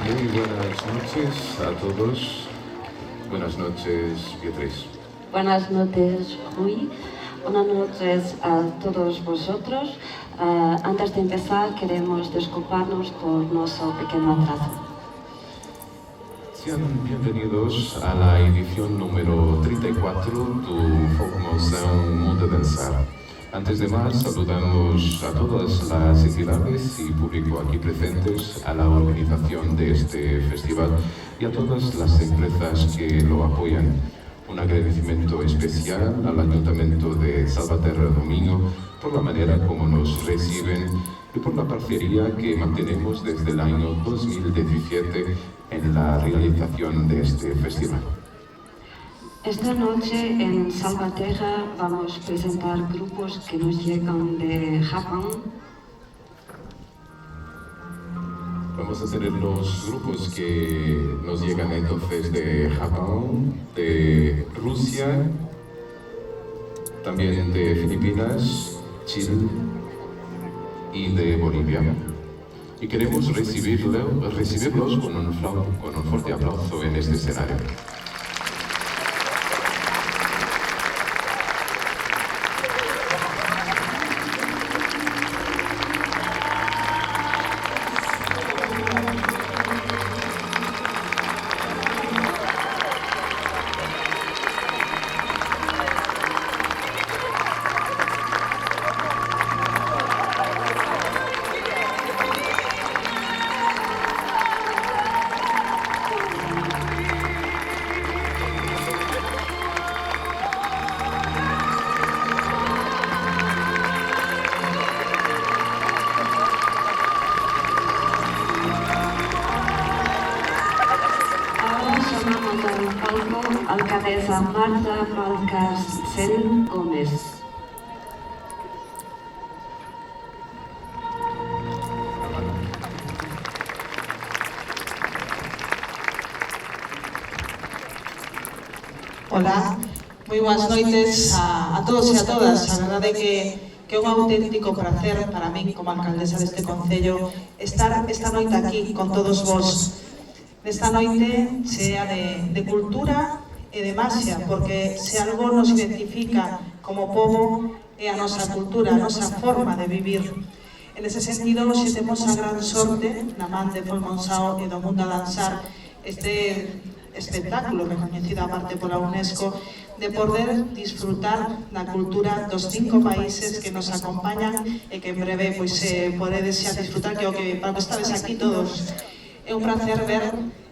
Muy buenas noches a todos. Buenas noches, Beatriz. Buenas noches, Rui. Buenas noches a todos vosotros. Antes de empezar, queremos disculparnos por nuestro pequeño atraso. Sean bienvenidos a la edición número 34 do Folkmuseu Mundo Dançar. Antes de más, saludamos a todas las entidades y público aquí presentes, a la organización de este festival y a todas las empresas que lo apoyan. Un agradecimiento especial al Ayuntamiento de Salvaterra do Minho por la manera como nos reciben y por la parcería que mantenemos desde el año 2017 en la realización de este festival. Esta noche en Salvaterra vamos a presentar grupos que nos llegan de Japón. Vamos a tener los grupos que nos llegan entonces de Japón, de Rusia, también de Filipinas, Chile y de Bolivia. Y queremos recibirlos con un fuerte aplauso en este escenario. Alcaldesa Marta Valcárcel Gómez. Hola, moi boas noites a todos e a todas. A verdade que é un auténtico placer para min como alcaldesa deste concello estar esta noite aquí con todos vos. Nesta noite chea de cultura e de maxia, porque se algo nos identifica como pobo é a nosa cultura, a nosa forma de vivir. En ese sentido, hoxe temos a gran sorte, na man de Folkmuseu e do Mundo a Dançar, este espectáculo recoñecido aparte pola UNESCO, de poder disfrutar da cultura dos 5 países que nos acompañan e que en breve podedes xa disfrutar, que é o que para que estades aquí todos. É un placer ver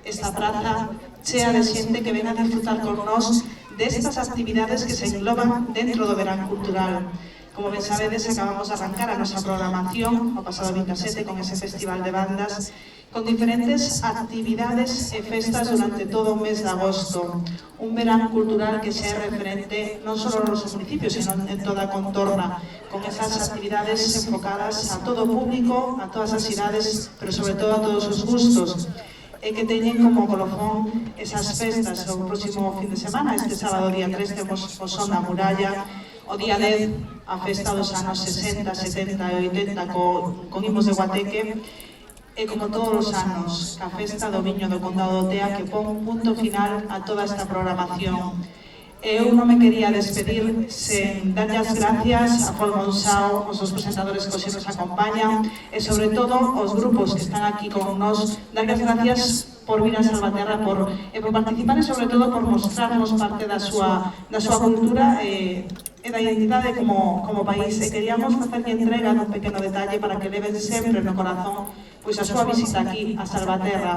esta praza chea de xente que ven a disfrutar con nós destas actividades que se engloban dentro do verán cultural. Como ben sabedes, acabamos de arrancar a nosa programación o pasado 27 con ese festival de bandas con diferentes actividades e festas durante todo o mes de agosto. Un verán cultural que xa é referente non só nos nosos municipios, sino en toda a contorna, con esas actividades enfocadas a todo o público, a todas as idades, pero sobre todo a todos os gustos, e que teñen como colofón esas festas. O próximo fin de semana, este sábado día 3, temos o Son da Muralla, o día 10, a festa dos anos 60, 70 e 80 con Imos de Guateque, e como todos os anos, a festa do Viño do Condado do Tea, que pon un punto final a toda esta programación. Eu non me quería despedir sen darlle as gracias a Folkmuseu, os presentadores que hoxe nos acompañan e sobre todo os grupos que están aquí con nós, darlle as gracias por vir a Salvaterra, por participar e sobre todo por mostrarnos parte da súa cultura e da identidade como país. E queríamos facerlle entrega dun pequeno detalle para que leven sempre no corazón pois a súa visita aquí a Salvaterra.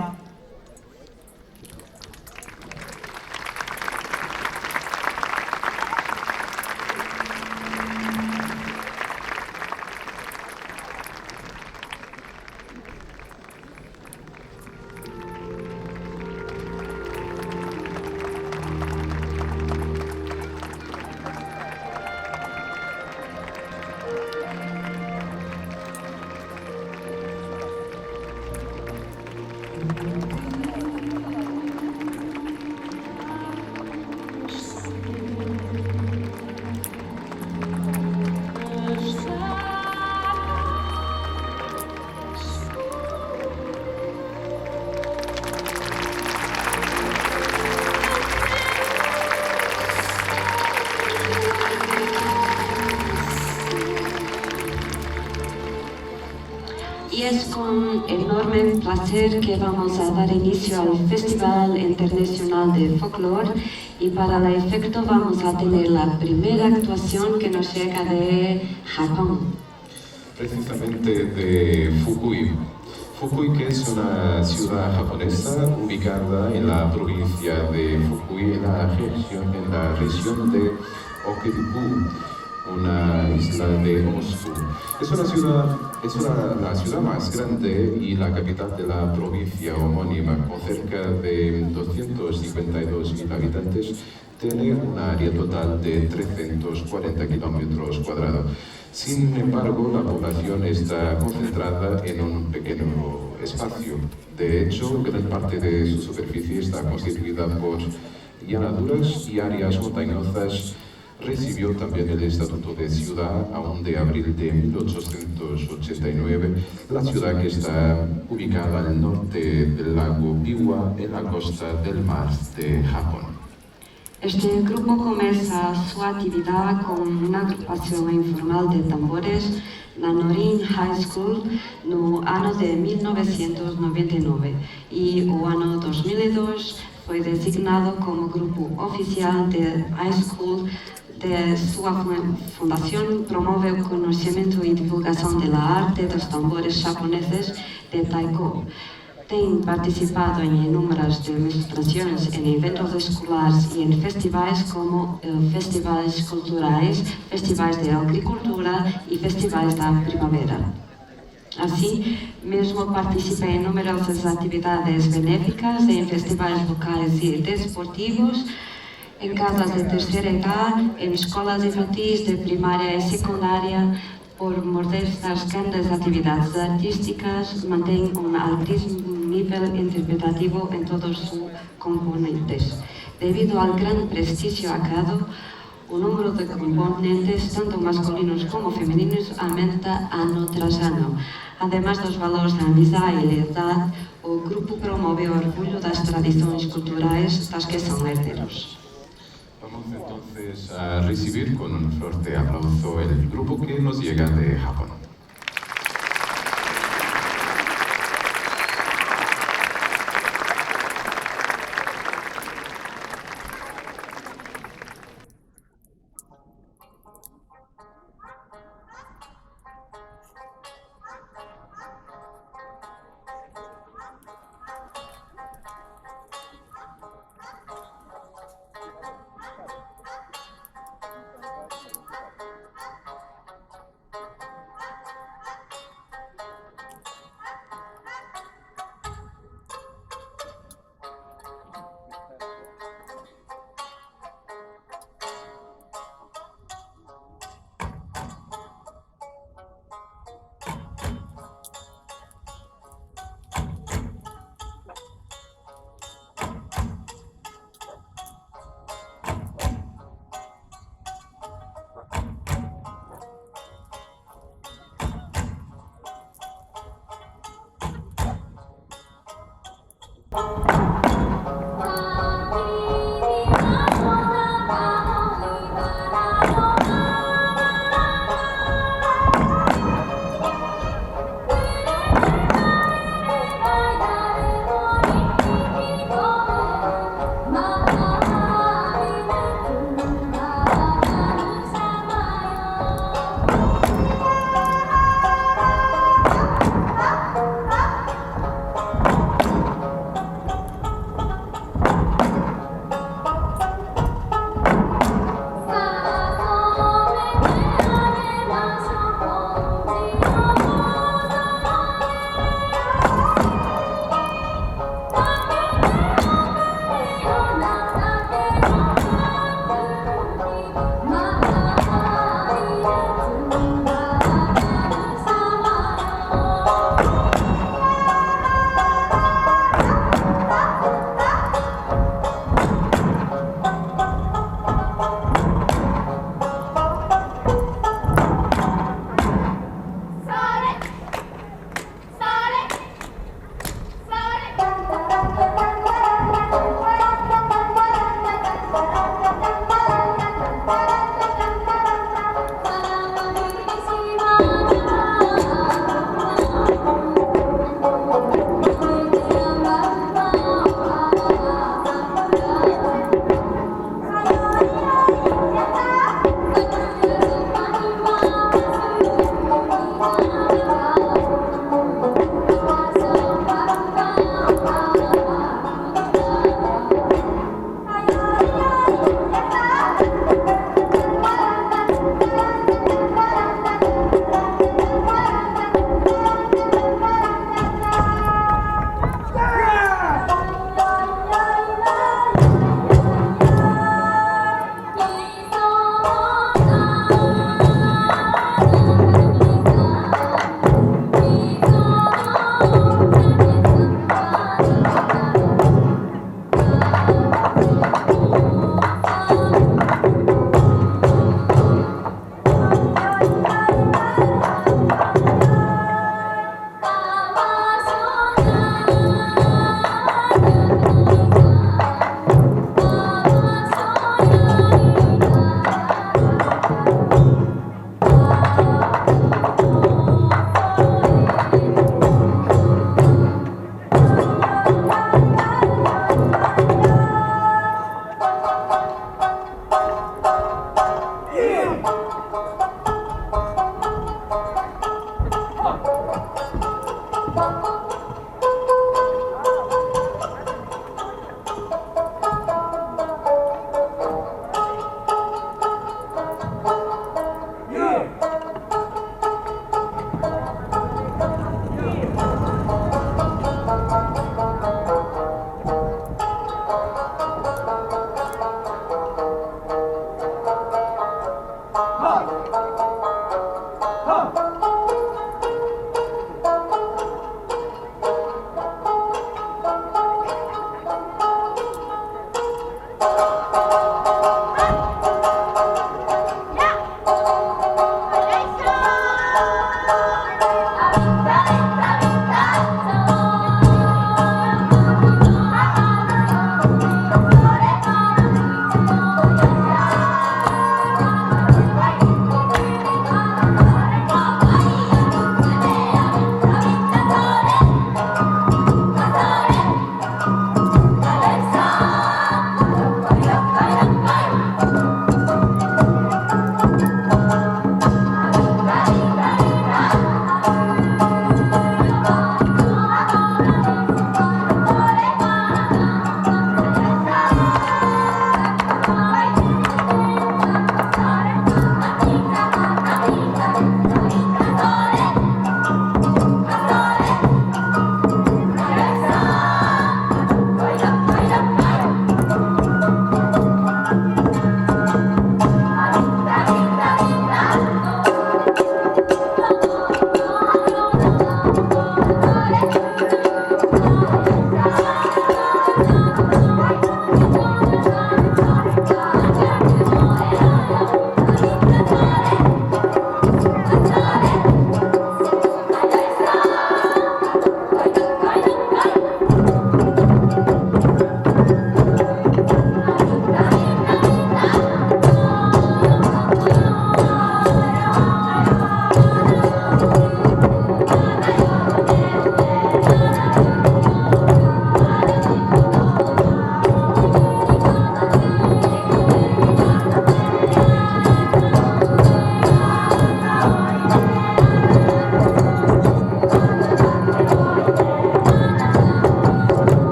un enorme placer que vamos a dar inicio al Festival Internacional de Folklore y para el efecto vamos a tener la primera actuación que nos llega de Japón. Precisamente de Fukui. Fukui, que es una ciudad japonesa ubicada en la provincia de Fukui, en la región de Hokkaido, una isla de Osu. Es la ciudad más grande y la capital de la provincia homónima, con cerca de 252.000 habitantes. Tiene un área total de 340 kilómetros cuadrados. Sin embargo, la población está concentrada en un pequeño espacio. De hecho, gran parte de su superficie está constituida por llanaduras y áreas montañosas. Recibió también el Estatuto de Ciudad aún de abril de 1889, la ciudad que está ubicada al norte del lago Biwa, en la costa del mar de Japón. Este grupo comienza su actividad con una agrupación informal de tambores na Norin High School no ano de 1999 y o ano 2002 foi designado como grupo oficial de high school de sua fundación. Promove o conhecimento e divulgação da arte dos tambores japoneses de taiko. Tem participado em inúmeras demonstrações em eventos escolares e em festivais como festivais culturais, festivais de agricultura e festivais da primavera. Assim, mesmo participa em numerosas atividades benéficas, em festivais locais e desportivos, em casas de terceira idade, em escolas infantis de primária e secundária. Por modestas grandes atividades artísticas, mantém um altíssimo nível interpretativo em todos sus componentes. Debido al gran prestigio acado, o número de componentes, tanto masculinos como femeninos, aumenta ano tras ano. Además dos valores da amizade e lealdade, o grupo promove o orgullo das tradições culturais das que são herdeiros. Vamos entonces a recibir con un fuerte aplauso el grupo que nos llega de Japón.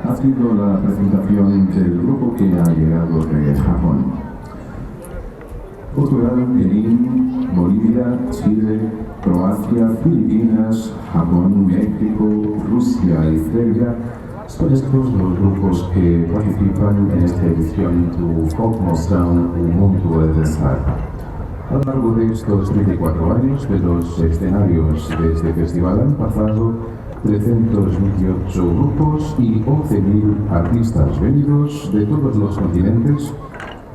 ha sido la presentación del grupo que ha llegado de Japón. Portugal, Benín, Bolivia, Chile, Croacia, Filipinas, Japón, México, Rusia y Serbia son estos los grupos que participan en esta edición do Folkmoção, o mundo a dançar. A lo largo de estos 34 años de los escenarios de este festival han pasado 328 grupos y 11.000 artistas venidos de todos los continentes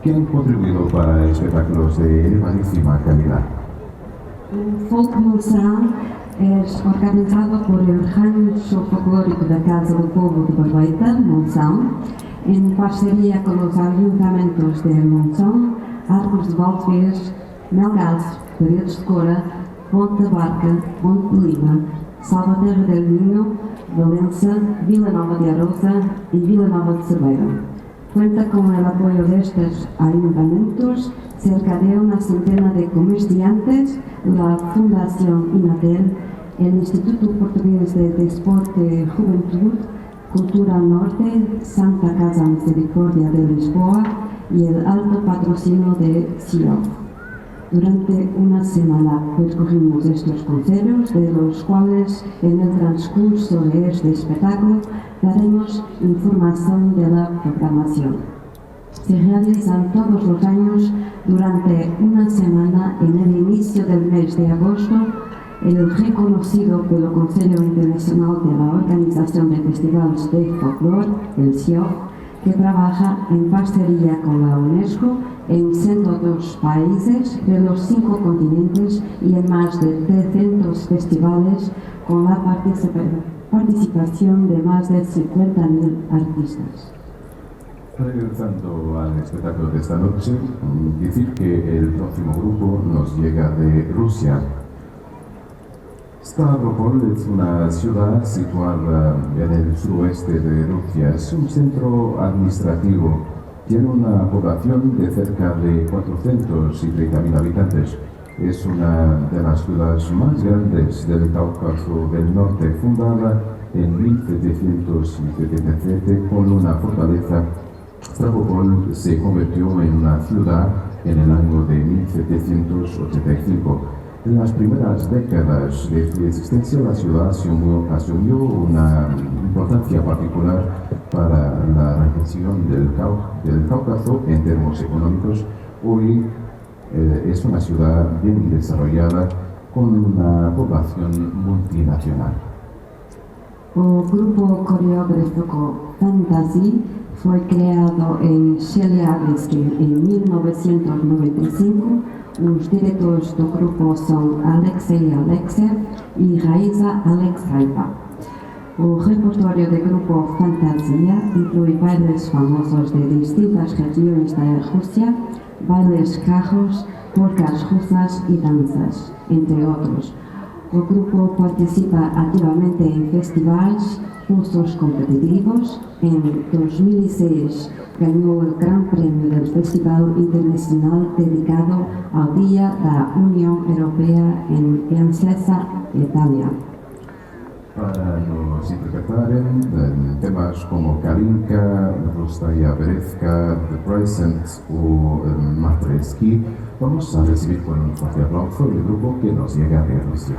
que han contribuido para espectáculos de elevadísima calidad. O Folkmoção es organizado por el Rancho Folclórico da Casa do Povo de Barbeita, Monção, en parceria con los ayuntamientos de Monção, Arcos de Valdevez, Melgaço, Paredes de Cora, Ponte da Barca, Ponte de Lima, Salvaterra del Minho, Valença, Vila Nova de Arousa y Vila Nova de Cerveira. Cuenta con el apoyo de estos ayuntamientos, cerca de una centena de comerciantes, la Fundación Inatel, el Instituto Portugués de Desporte y Juventud, Cultura Norte, Santa Casa Misericordia de Lisboa y el alto patrocinio de CIOF. Durante una semana percorrimos estos concellos, de los cuales en el transcurso de este espectáculo daremos información de la programación. Se realizan todos los años durante una semana en el inicio del mes de agosto el reconocido pelo Consello Internacional de la Organización de Festivales de Folclore, el CIOF, que trabaja en parcería con la UNESCO en 102 países de los 5 continentes y en más de 300 festivales con la participación de más de 50.000 artistas. Regresando al espectáculo de esta noche, decir que el próximo grupo nos llega de Rusia. Stavropol es una ciudad situada en el suroeste de Rusia. Es un centro administrativo. Tiene una población de cerca de 430.000 habitantes. Es una de las ciudades más grandes del Cáucaso del Norte, fundada en 1777 con una fortaleza. Stavropol se convirtió en una ciudad en el año de 1785. En las primeras décadas de su existencia, la ciudad asumió una importancia particular para la región del Cáucaso en términos económicos. Hoy es una ciudad bien desarrollada con una población multinacional. El grupo coreográfico Fantasy fue creado en Chelyabinsk en 1995. Los directores del grupo son Alexei Alexev y Raisa Alexeyeva. El repertorio del grupo Fantasia incluye bailes famosos de distintas regiones de Rusia, bailes cajos, polcas rusas y danzas, entre otros. El grupo participa activamente en festivales, cursos competitivos. En 2006 ganó el Gran Premio del Festival Internacional dedicado al Día de la Unión Europea en Piacenza, Italia. Para nos interpretar en temas como Kalinka, Rustaya Berezka, The Present o Matreski, vamos a recibir con un fuerte aplauso el grupo que nos llega de Rusia.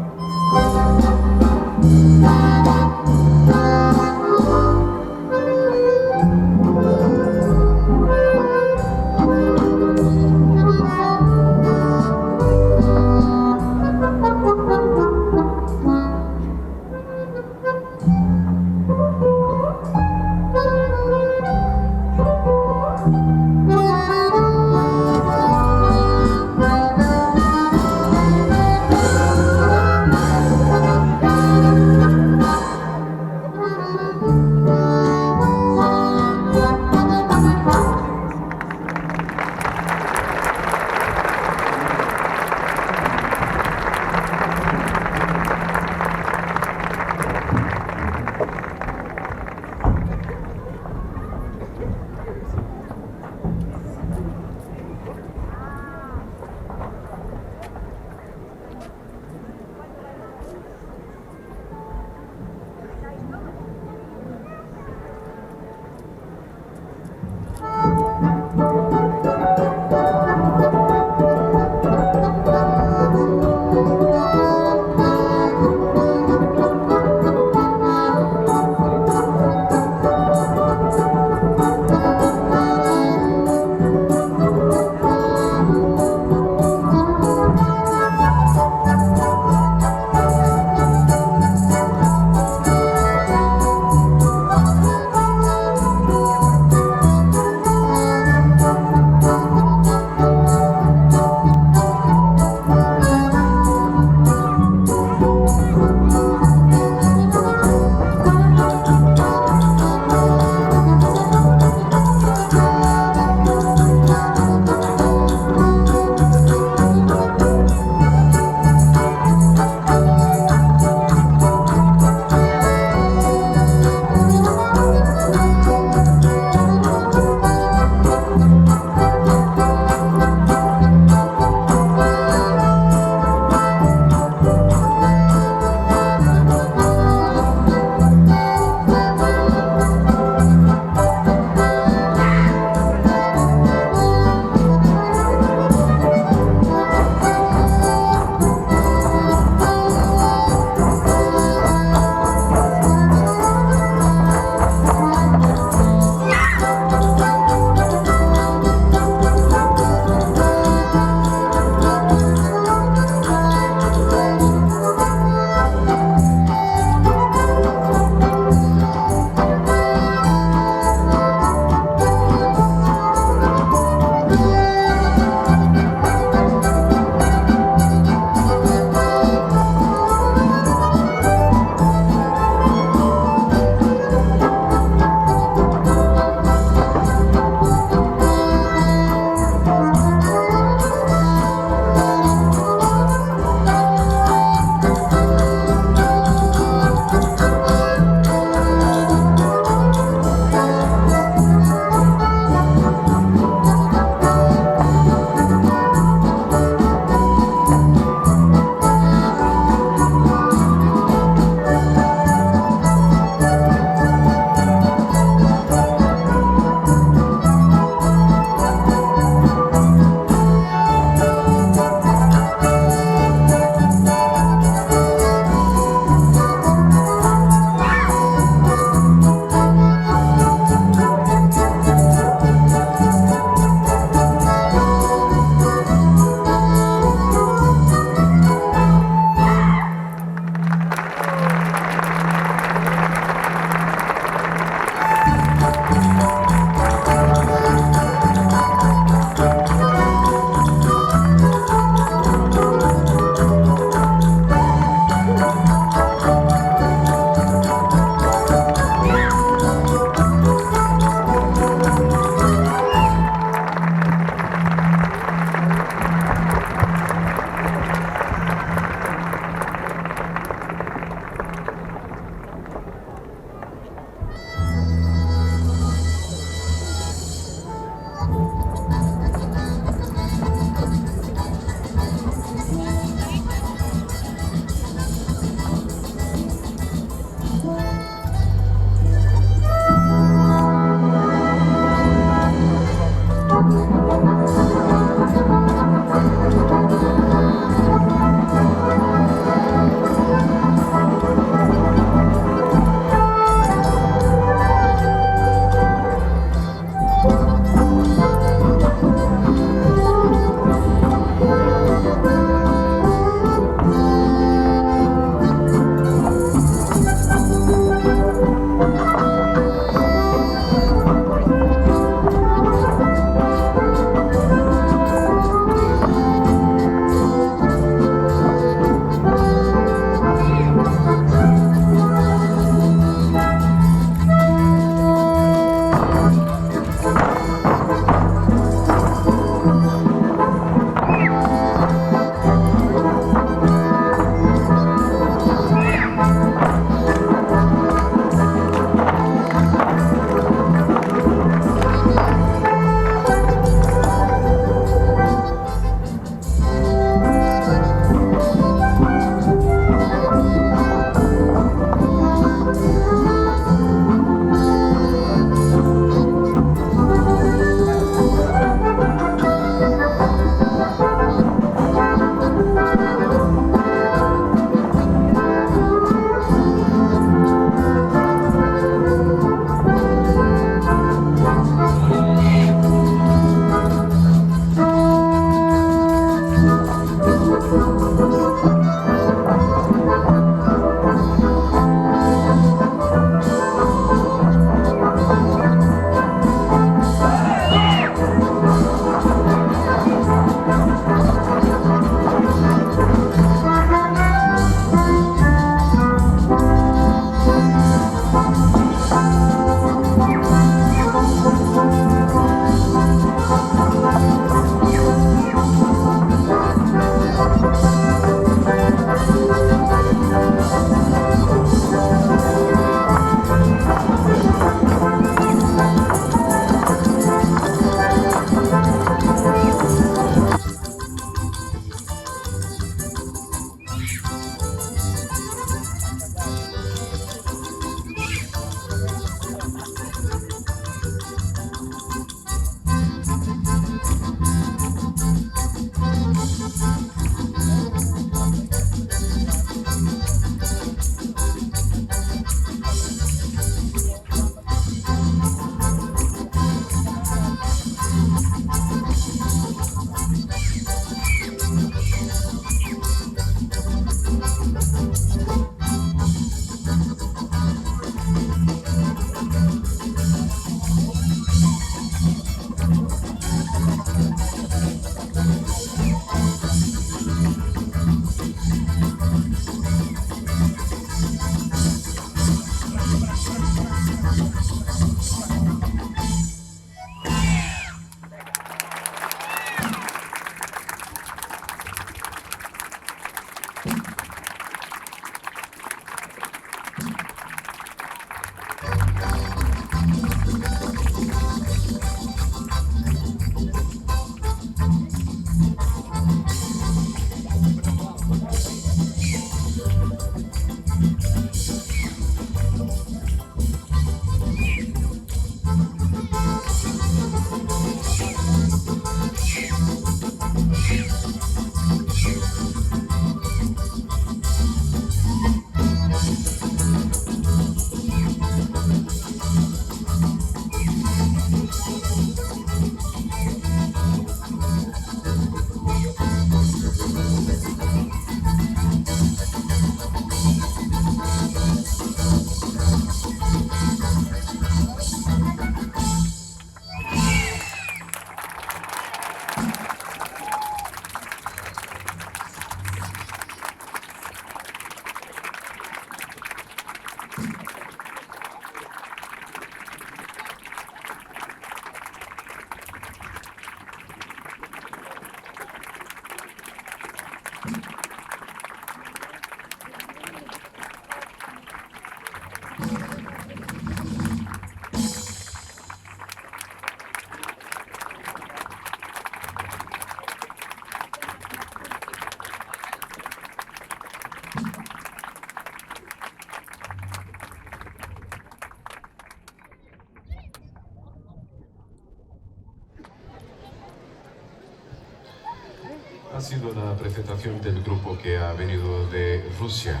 Ha sido la presentación del grupo que ha venido de Rusia.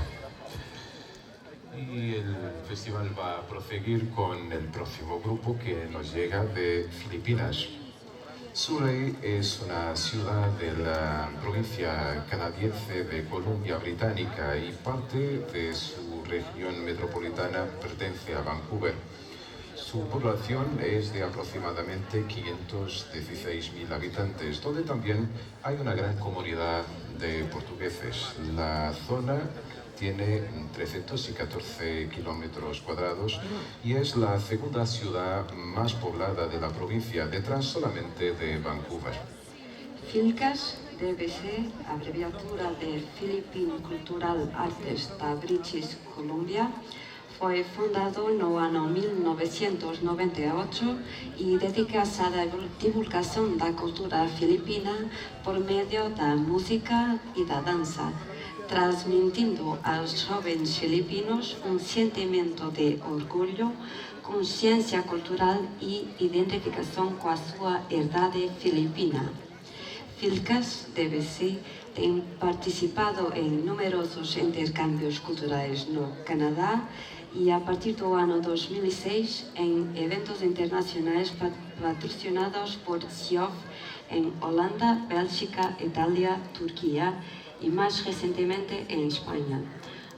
Y el festival va a proseguir con el próximo grupo que nos llega de Filipinas. Surrey es una ciudad de la provincia canadiense de Columbia Británica y parte de su región metropolitana pertenece a Vancouver. Su población es de aproximadamente 516.000 habitantes, donde también hay una gran comunidad de portugueses. La zona tiene 314 kilómetros cuadrados y es la segunda ciudad más poblada de la provincia, detrás solamente de Vancouver. FILCAS debe ser abreviatura de Philippine Cultural Arts da British Columbia. Foi fundado no ano 1998 e dedica-se à divulgação da cultura filipina por meio da música e da dança, transmitindo aos jovens filipinos sentimento de orgulho, consciência cultural e identificação com a sua herdade filipina. FILCAS DBC tem participado em numerosos intercâmbios culturais no Canadá e a partir do ano 2006 em eventos internacionais patrocinados por CIOF em Holanda, Bélgica, Itália, Turquia e mais recentemente em Espanha.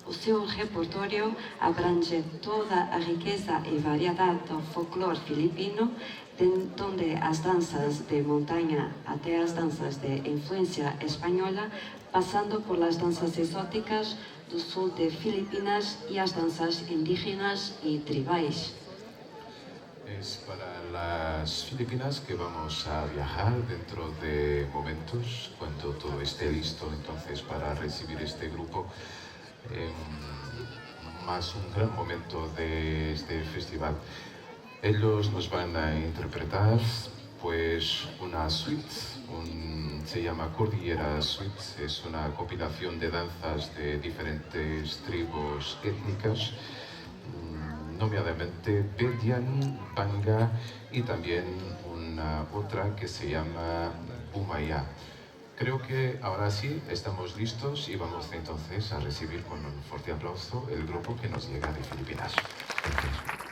O seu repertório abrange toda a riqueza e variedade do folclore filipino, desde as danças de montanha até as danças de influência espanhola, passando por las danças exóticas do sul de Filipinas y las danzas indígenas y tribales. Es para las Filipinas que vamos a viajar dentro de momentos, cuando todo esté listo entonces para recibir este grupo. Más un gran momento de este festival. Ellos nos van a interpretar pues una suite, se llama Cordillera Suite, es una compilación de danzas de diferentes tribus étnicas, nominadamente Bedian, Panga y también una otra que se llama Bumaya. Creo que ahora sí estamos listos y vamos entonces a recibir con un fuerte aplauso el grupo que nos llega de Filipinas. Gracias.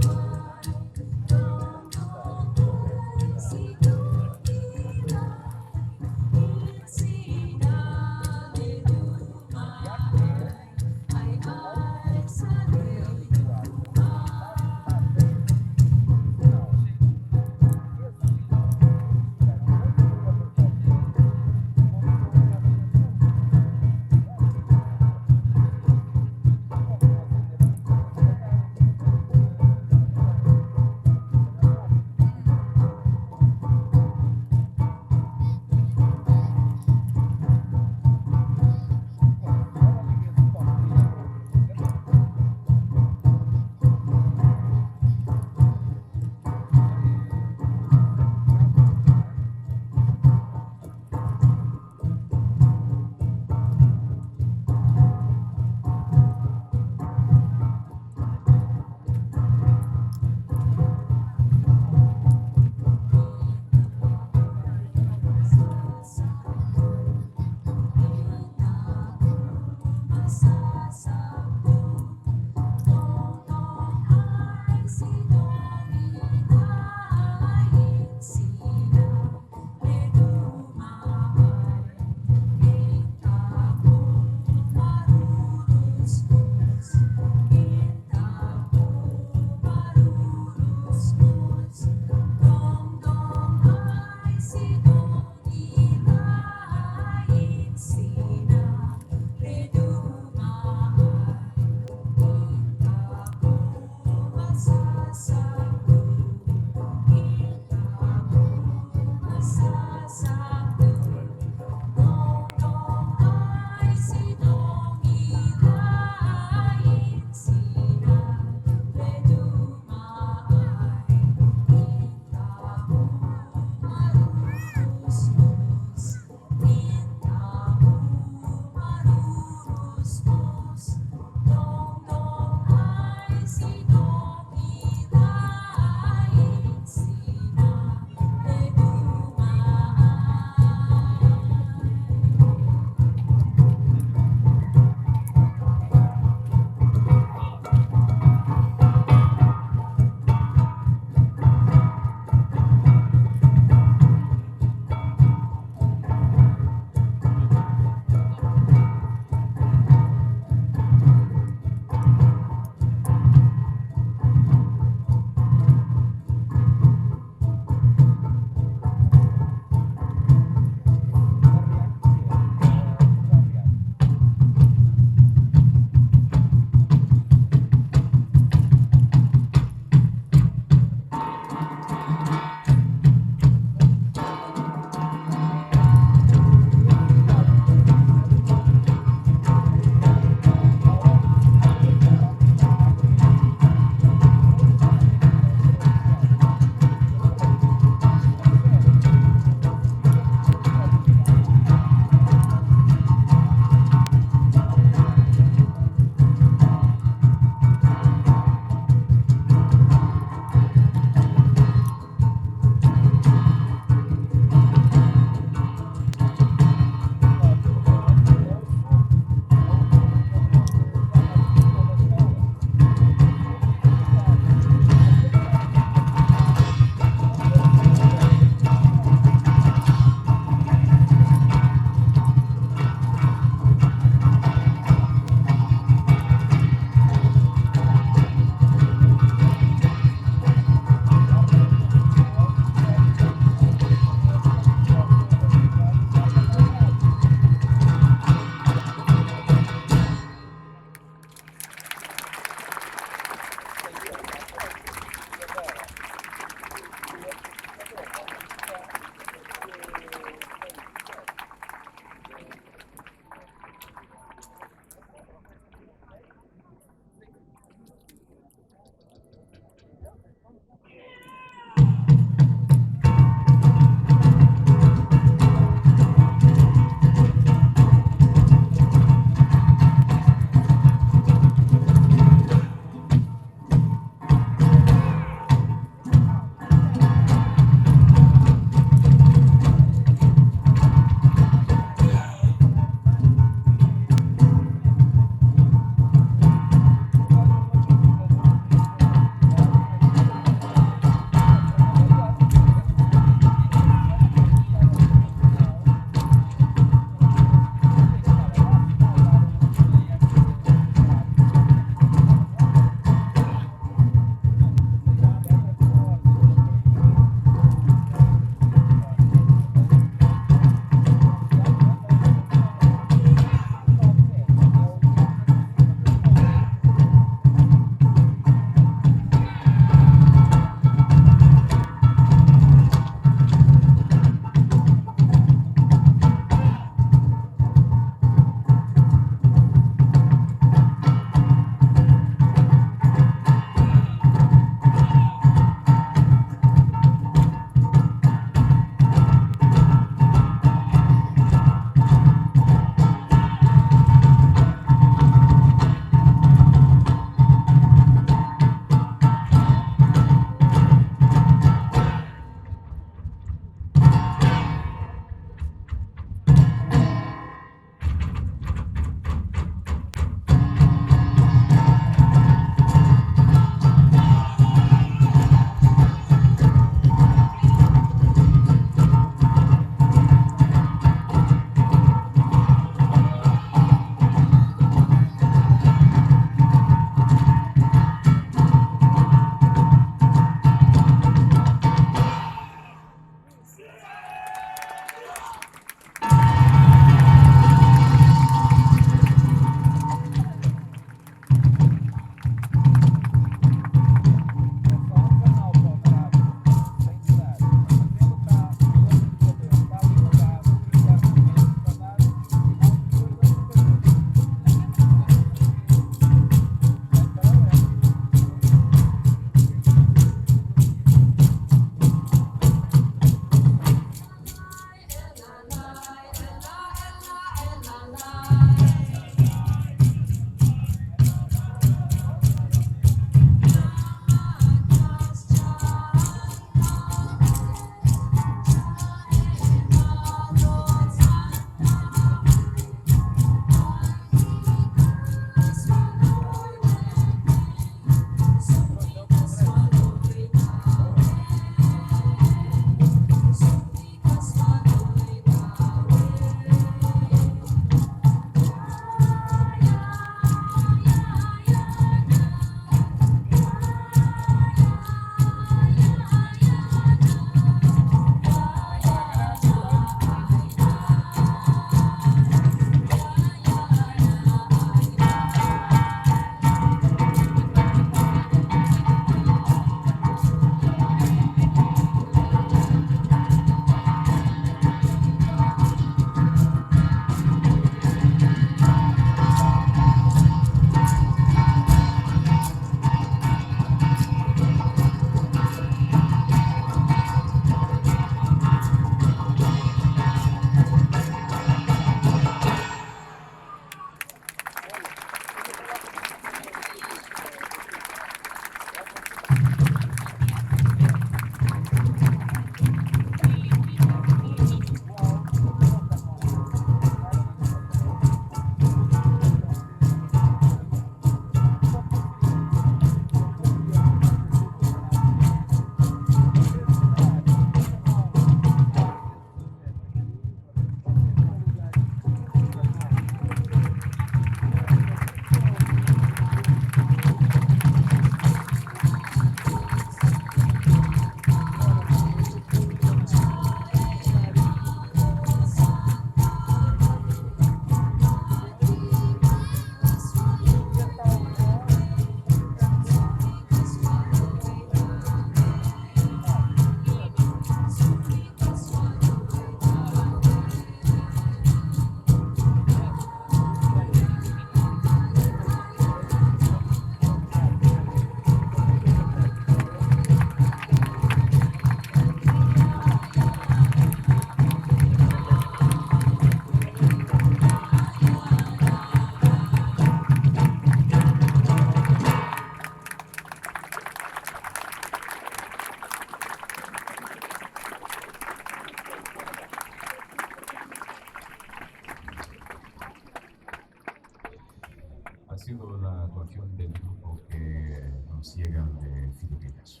sido la actuación del grupo que nos llega de Filipinas?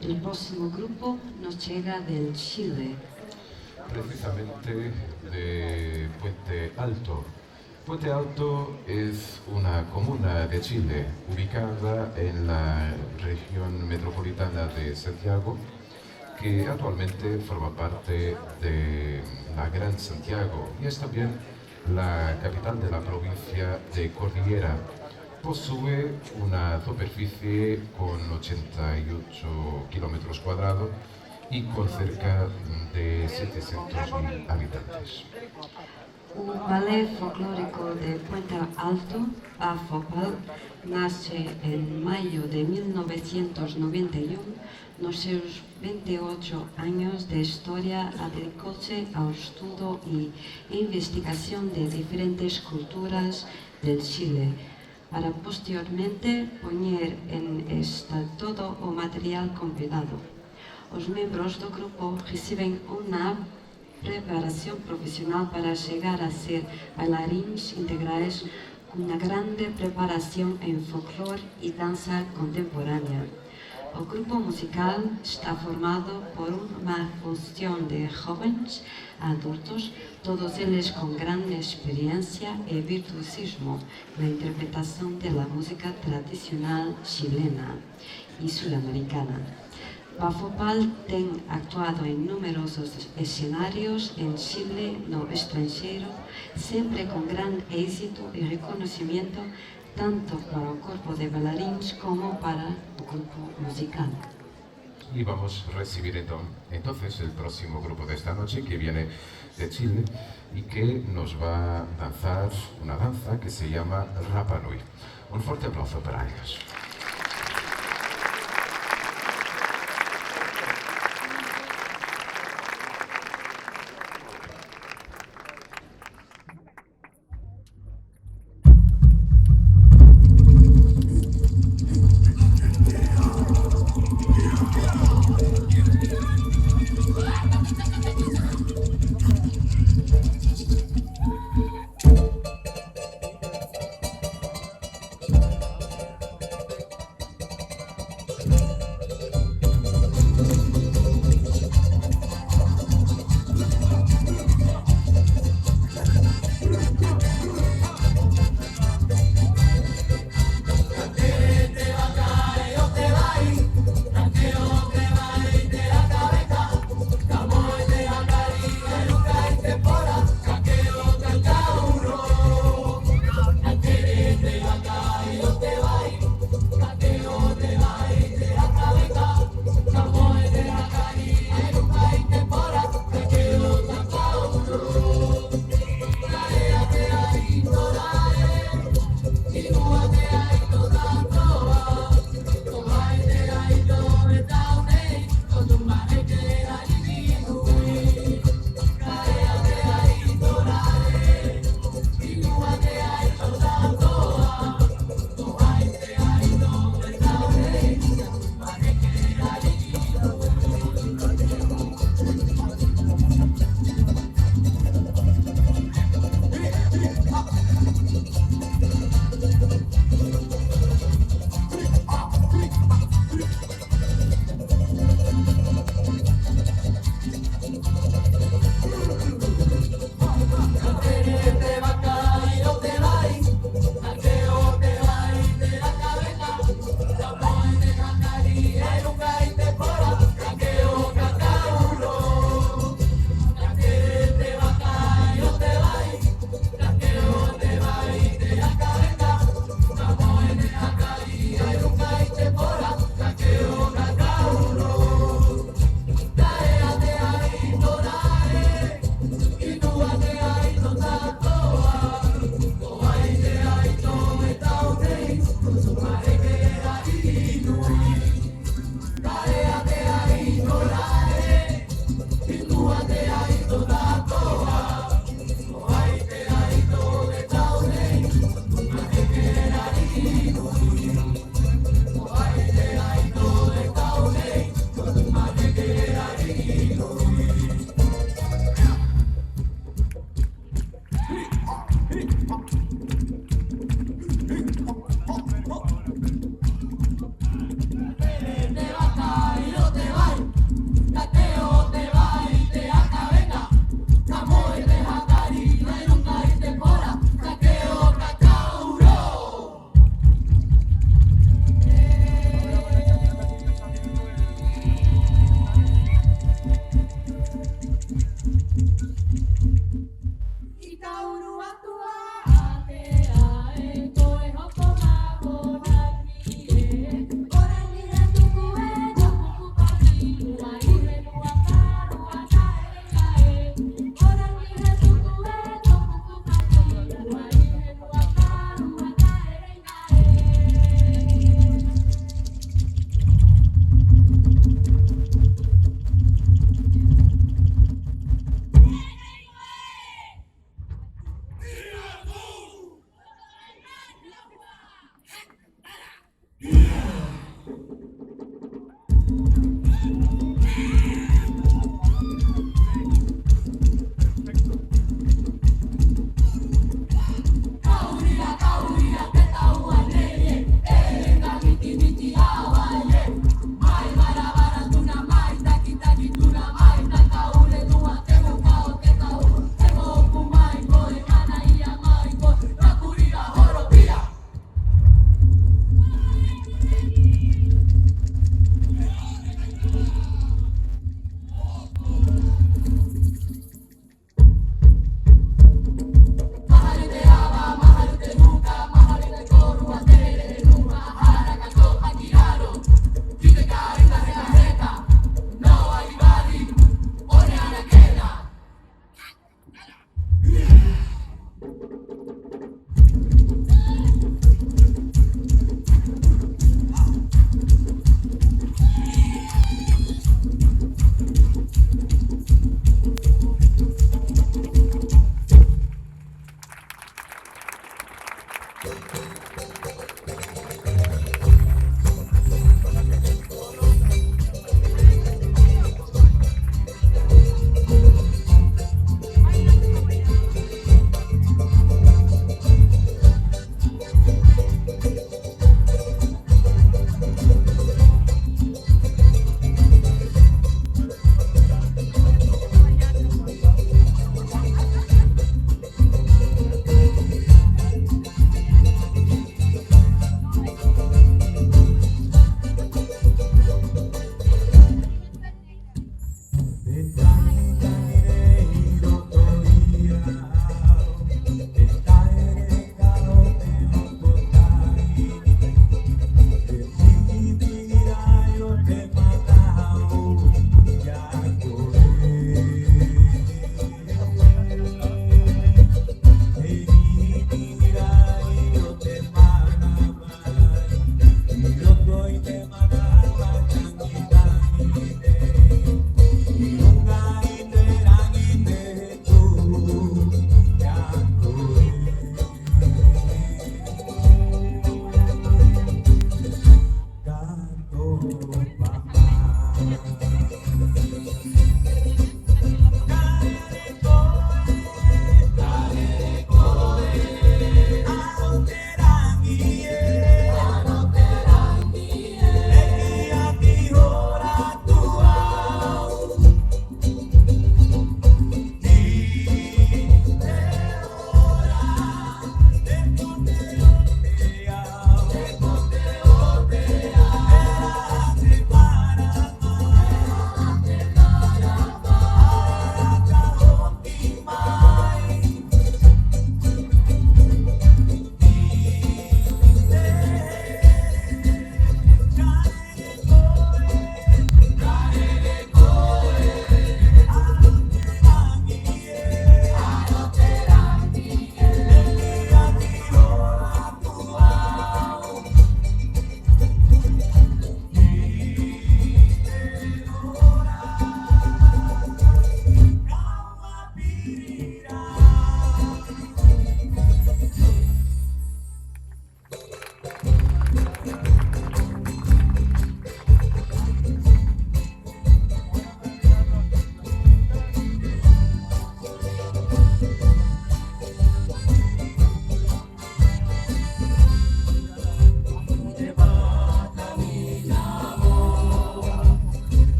El próximo grupo nos llega del Chile. Precisamente de Puente Alto. Puente Alto es una comuna de Chile ubicada en la región metropolitana de Santiago, que actualmente forma parte de la Gran Santiago y es también la capital de la provincia de Cordillera. Posee una superficie con 88 kilómetros cuadrados y con cerca de 700.000 habitantes. Un ballet folclórico de Puente Alto, Bafopal, nace en mayo de 1991. Nos seus 28 años de historia dedicóse ao estudo e investigación de diferentes culturas del Chile, para posteriormente poner en todo o material convidado. Os membros do grupo reciben unha preparación profesional para chegar a ser bailarines integrais con unha grande preparación en folclore e danza contemporánea. O grupo musical está formado por unha fusión de jóvenes adultos, todos eles con gran experiencia e virtuosismo na interpretación de la música tradicional chilena e sudamericana. Bafopal ten actuado en numerosos escenarios en Chile no estranxeiro, sempre con gran éxito e reconocimiento tanto para el cuerpo de bailarines como para el grupo musical. Y vamos a recibir entonces el próximo grupo de esta noche, que viene de Chile y que nos va a danzar una danza que se llama Rapa Nui. Un fuerte aplauso para ellos.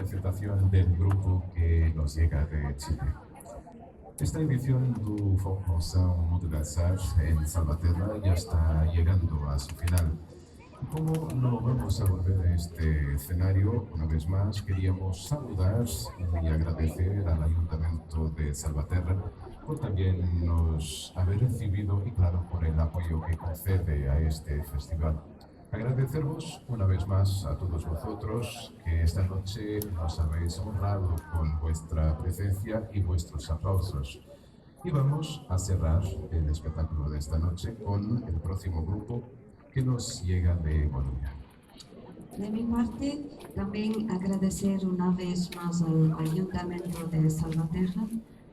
presentación del grupo que nos llega de Chile. Esta edición do Folkmoção Mundo Dançar en Salvaterra ya está llegando a su final. Como no vamos a volver a este escenario, una vez más queríamos saludar y agradecer al Ayuntamiento de Salvaterra por también nos haber recibido y claro por el apoyo que concede a este festival. Agradeceros una vez más a todos vosotros que esta noche nos habéis honrado con vuestra presencia y vuestros aplausos. Y vamos a cerrar el espectáculo de esta noche con el próximo grupo que nos llega de Bolivia. De mi parte, también agradecer una vez más al Ayuntamiento de Salvaterra,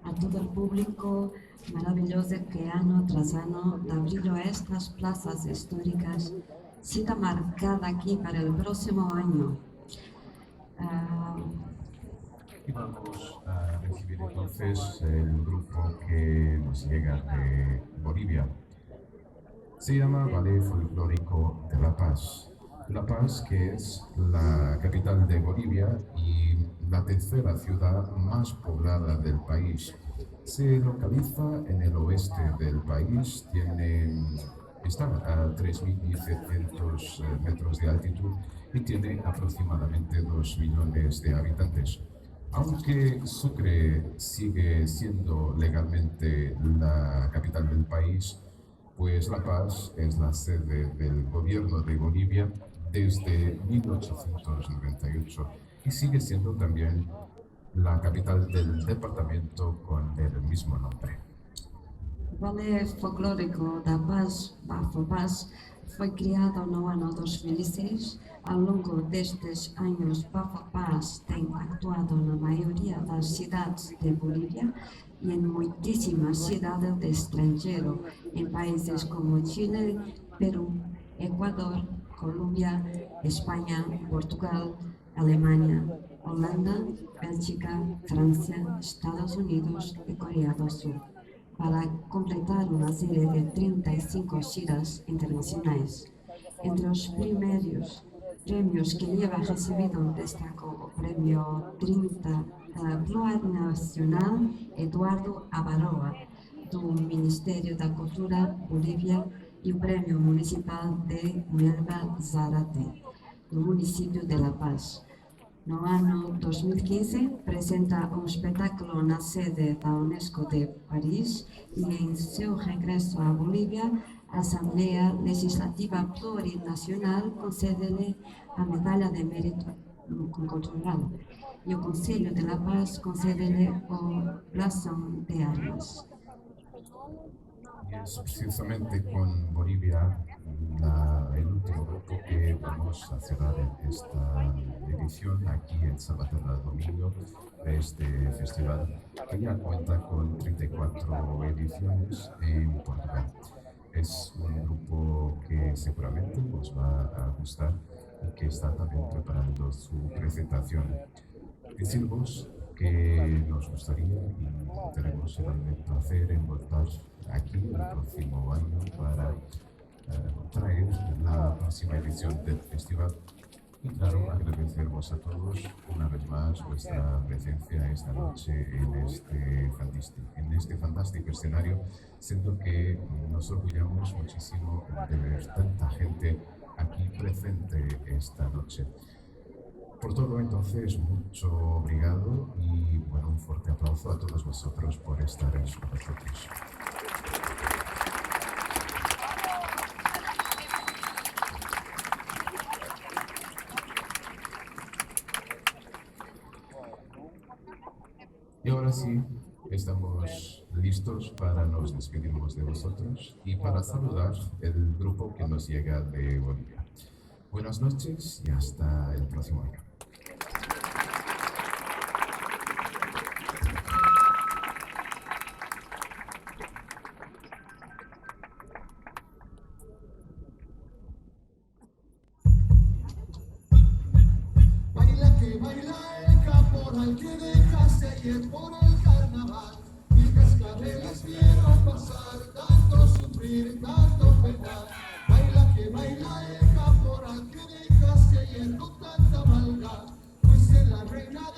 a todo el público maravilloso que año tras año da brillo a estas plazas históricas, cita marcada aquí para el próximo año. Y vamos a recibir entonces el grupo que nos llega de Bolivia. Se llama Ballet Folclórico de La Paz. La Paz, que es la capital de Bolivia y la tercera ciudad más poblada del país. Se localiza en el oeste del país, está a 3.700 metros de altitud y tiene aproximadamente 2 millones de habitantes. Aunque Sucre sigue siendo legalmente la capital del país, pues La Paz es la sede del gobierno de Bolivia desde 1898 y sigue siendo también la capital del departamento con el mismo nombre. O Ballet Folclórico da Paz, Bafo-Paz, foi criado no ano 2006. Ao longo destes anos, Bafo-Paz tem actuado na maioria das cidades de Bolívia e em muitíssimas cidades de estrangeiro, em países como Chile, Peru, Ecuador, Colômbia, Espanha, Portugal, Alemanha, Holanda, Bélgica, Francia, Estados Unidos e Coreia do Sul, para completar uma série de 35 giras internacionais. Entre os primeiros premios que lleva recibido destacó o premio 30 Plurinacional Eduardo Avaroa, do Ministério da Cultura Bolívia, e o Prêmio Municipal de Melba Zárate, do município de La Paz. No ano 2015, presenta um espetáculo na sede da Unesco de Paris e, em seu regresso à Bolívia, a Assembleia Legislativa Plurinacional concede-lhe a Medalha de Mérito Cultural e o Conselho de La Paz concede-lhe o Blasón de Armas. Y es precisamente con Bolivia el último grupo que vamos a cerrar esta edición aquí en Salvaterra Domingo de este festival, que ya cuenta con 34 ediciones en Portugal. Es un grupo que seguramente os va a gustar y que está también preparando su presentación. Deciros que nos gustaría y tenemos el placer en voltar aquí el próximo año para traer la próxima edición del festival. Y claro, agradeceros a todos una vez más vuestra presencia esta noche en este fantástico escenario, siendo que nos orgullamos muchísimo de ver tanta gente aquí presente esta noche. Por todo, entonces, mucho obrigado y bueno, un fuerte aplauso a todos vosotros por estar con nosotros. Y ahora sí, estamos listos para nos despedirnos de vosotros y para saludar el grupo que nos llega de Bolivia. Buenas noches y hasta el próximo año. Baila el caporal que dejaste ayer por el carnaval. Mil cascabeles vieron pasar, tanto sufrir, tanto penar. Baila el caporal que dejaste ayer con tanta maldad. Fuiste la reina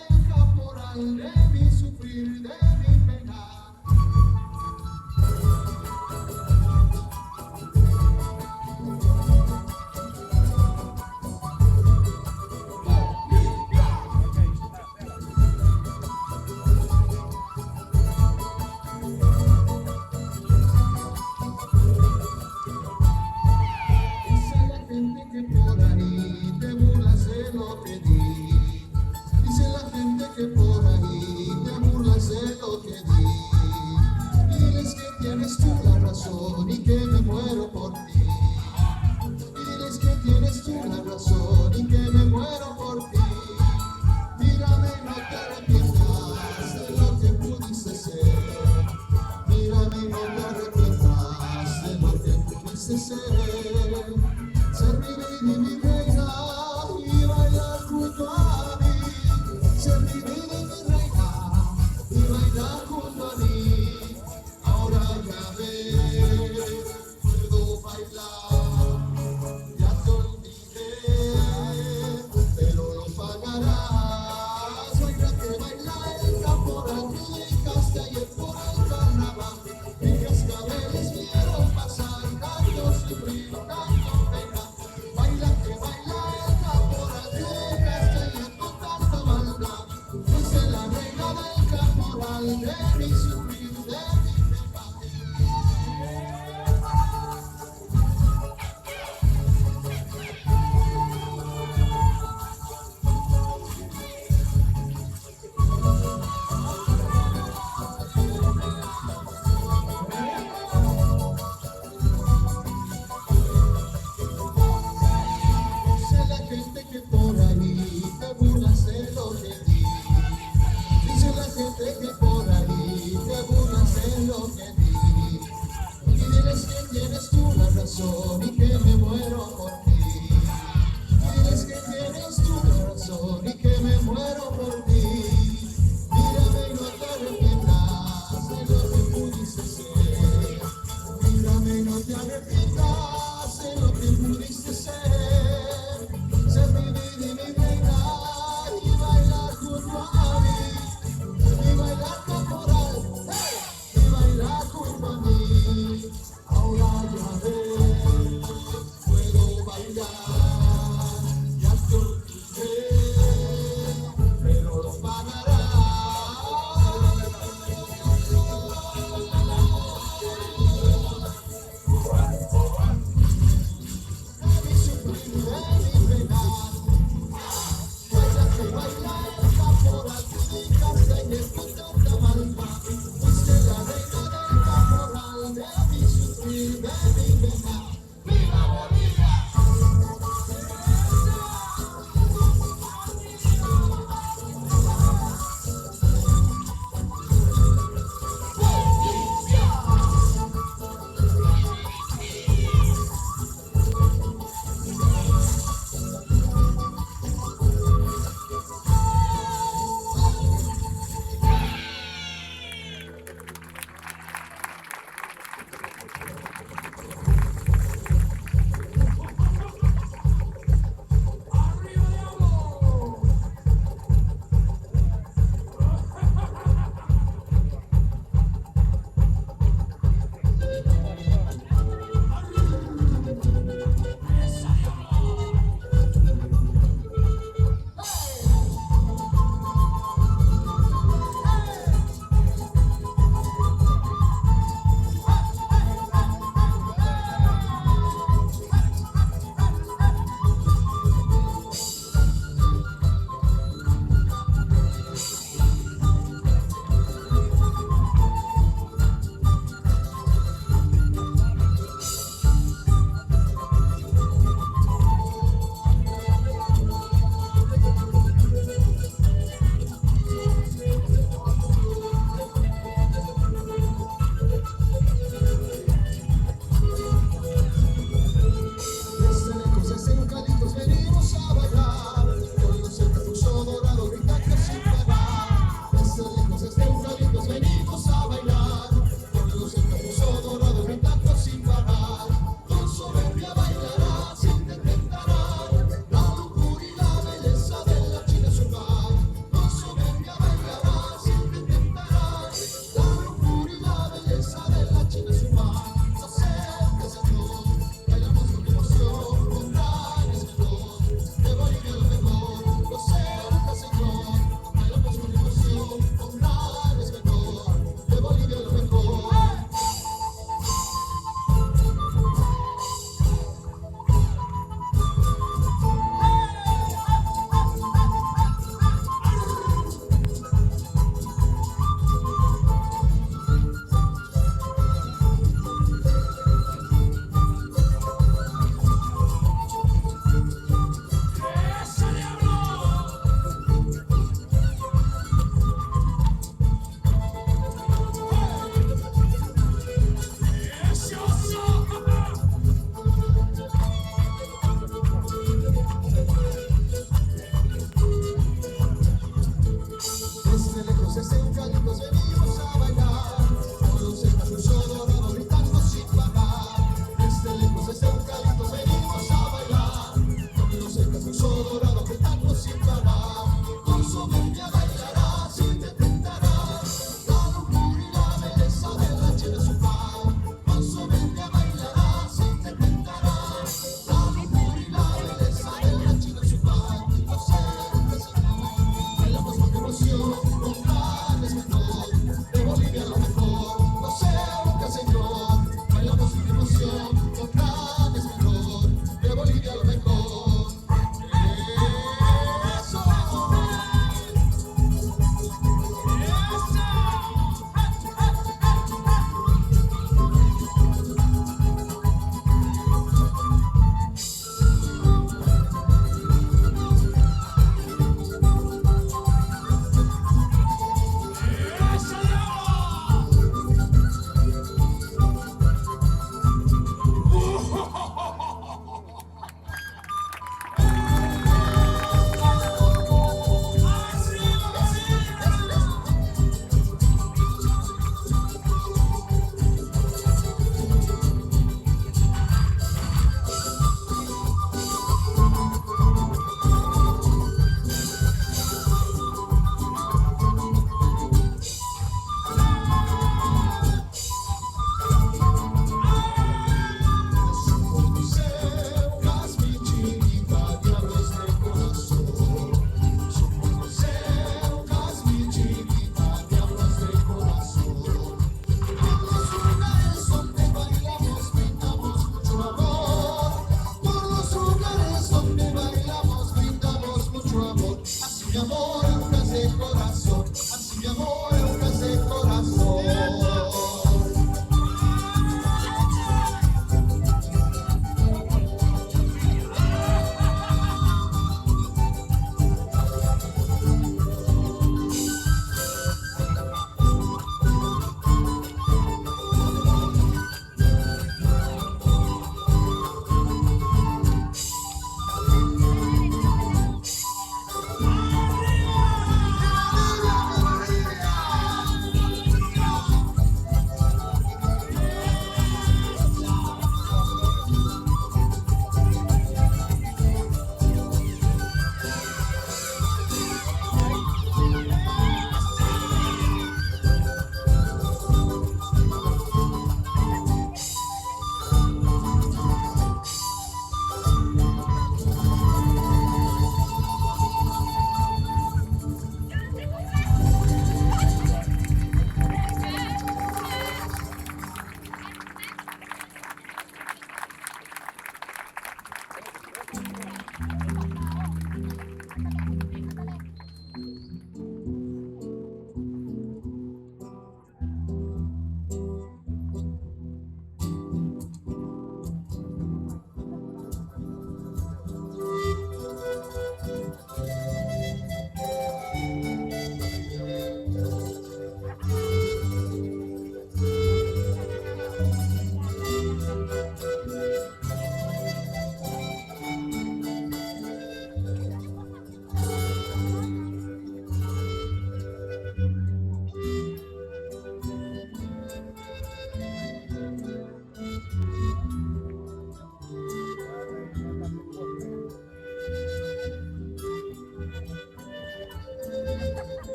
ser mi vida y mi reina y bailar junto a mí. Ahora ya ves, puedo bailar, ya te olvidé, pero lo pagarás. Baila que baila el caporal, que dejaste ayer por el carnaval. Mis cascabeles vieron pasar, tanto sufrir, tanto pena. Baila que baila el caporal, que dejaste ayer con tanta maldad. Fuiste la reina del caporal, de mi sufrir, de mi pena. Dice la gente que por ahí te burlas de lo que di. Dice la gente que por ahí te burlas de lo que di. Y diles que tienes tú la razón y que me muero por ti. Y diles que tienes tú la razón y que me muero por ti. Mírame y no te arrepientas de lo que pudiste ser. Mírame y no te arrepientas de lo que pudiste ser. Ser mi vida y mi reina y bailar junto a mí. Y bailar caporal, hey, y bailar junto a mí. Ahora ya ves, puedo bailar, ya te olvidé, pero lo pagarás. De mi sufrir, de mi penar, baila que baila el caporal.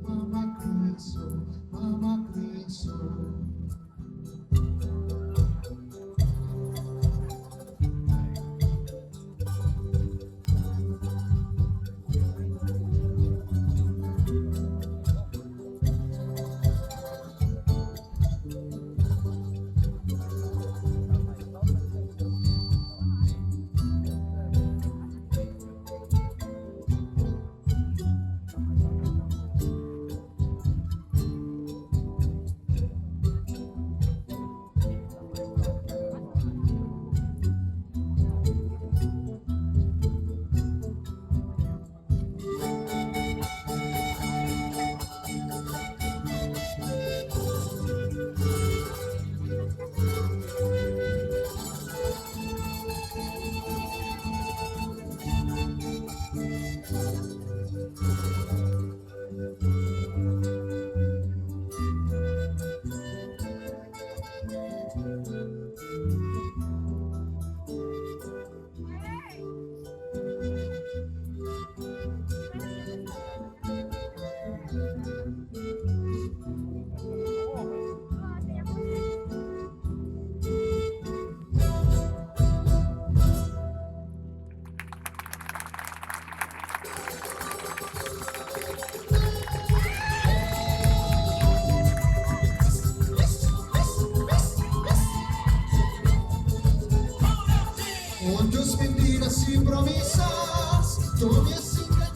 Mama Cristo, Mama Cristo. Con tus mentiras y promesas, yo me asigné